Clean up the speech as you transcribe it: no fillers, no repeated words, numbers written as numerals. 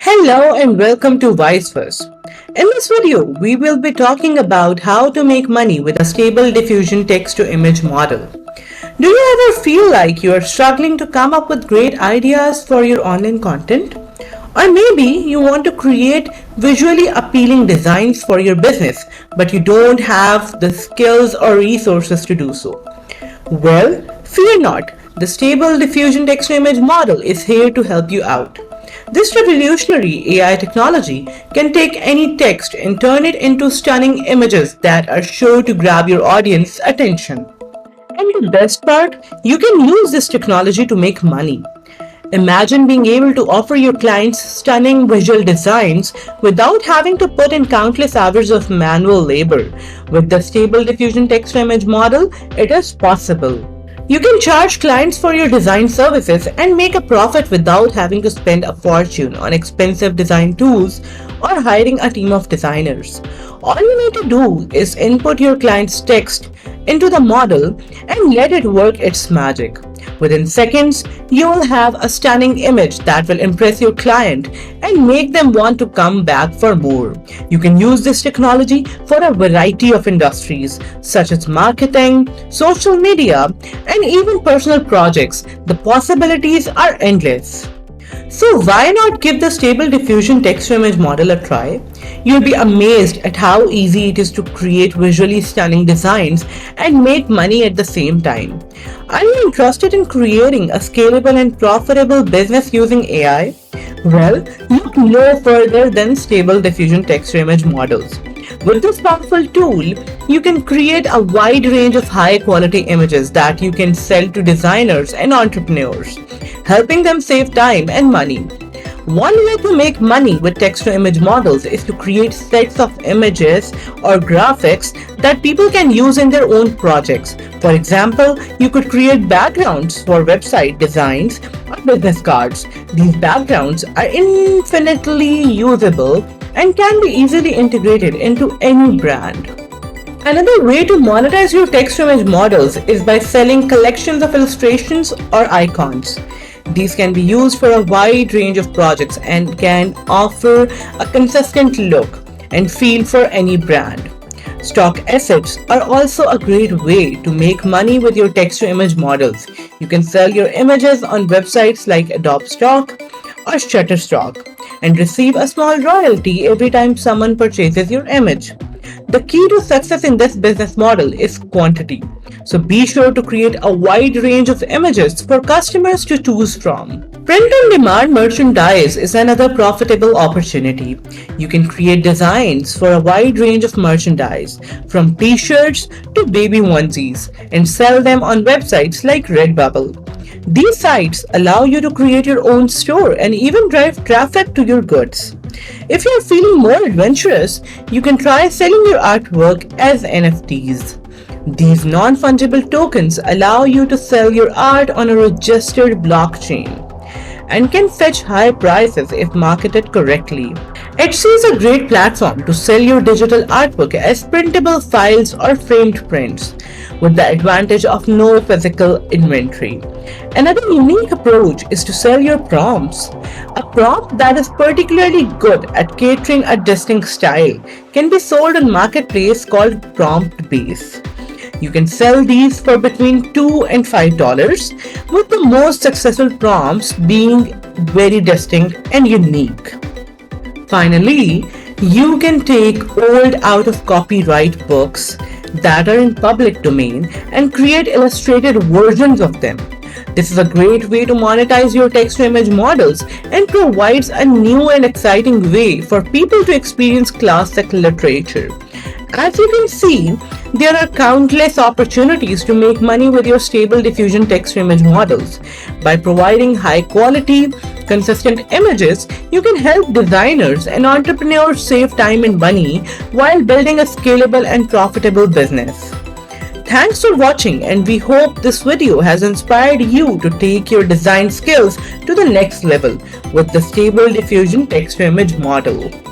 Hello and welcome to ViceVerse. In this video, we will be talking about how to make money with a stable diffusion text-to-image model. Do you ever feel like you are struggling to come up with great ideas for your online content? Or maybe you want to create visually appealing designs for your business, but you don't have the skills or resources to do so. Well, fear not. The Stable Diffusion text-to-image model is here to help you out. This revolutionary AI technology can take any text and turn it into stunning images that are sure to grab your audience's attention. And the best part, you can use this technology to make money. Imagine being able to offer your clients stunning visual designs without having to put in countless hours of manual labor. With the Stable Diffusion text-to-image model, it is possible. You can charge clients for your design services and make a profit without having to spend a fortune on expensive design tools or hiring a team of designers. All you need to do is input your client's text into the model and let it work its magic. Within seconds, you will have a stunning image that will impress your client and make them want to come back for more. You can use this technology for a variety of industries such as marketing, social media, and even personal projects. The possibilities are endless. So why not give the Stable Diffusion text-to-image model a try? You'll be amazed at how easy it is to create visually stunning designs and make money at the same time. Are you interested in creating a scalable and profitable business using AI? Well, look no further than Stable Diffusion text-to-image models. With this powerful tool, you can create a wide range of high-quality images that you can sell to designers and entrepreneurs, helping them save time and money. One way to make money with text-to-image models is to create sets of images or graphics that people can use in their own projects. For example, you could create backgrounds for website designs or business cards. These backgrounds are infinitely usable and can be easily integrated into any brand. Another way to monetize your text-to-image models is by selling collections of illustrations or icons. These can be used for a wide range of projects and can offer a consistent look and feel for any brand. Stock assets are also a great way to make money with your text-to-image models. You can sell your images on websites like Adobe Stock or Shutterstock and receive a small royalty every time someone purchases your image. The key to success in this business model is quantity. So be sure to create a wide range of images for customers to choose from. Print-on-demand merchandise is another profitable opportunity. You can create designs for a wide range of merchandise, from t-shirts to baby onesies, and sell them on websites like Redbubble. These sites allow you to create your own store and even drive traffic to your goods. If you're feeling more adventurous, you can try selling your artwork as NFTs. These non-fungible tokens allow you to sell your art on a registered blockchain and can fetch high prices if marketed correctly. Etsy is a great platform to sell your digital artwork as printable files or framed prints, with the advantage of no physical inventory. Another unique approach is to sell your prompts. A prompt that is particularly good at catering a distinct style can be sold on marketplace called Prompt Base. You can sell these for between $2 and $5, with the most successful prompts being very distinct and unique. Finally, you can take old out of copyright books that are in public domain and create illustrated versions of them. This is a great way to monetize your text-to-image models and provides a new and exciting way for people to experience classic literature. As you can see, there are countless opportunities to make money with your Stable Diffusion text-to-image models. By providing high-quality, consistent images, you can help designers and entrepreneurs save time and money while building a scalable and profitable business. Thanks for watching, and we hope this video has inspired you to take your design skills to the next level with the Stable Diffusion text-to-image model.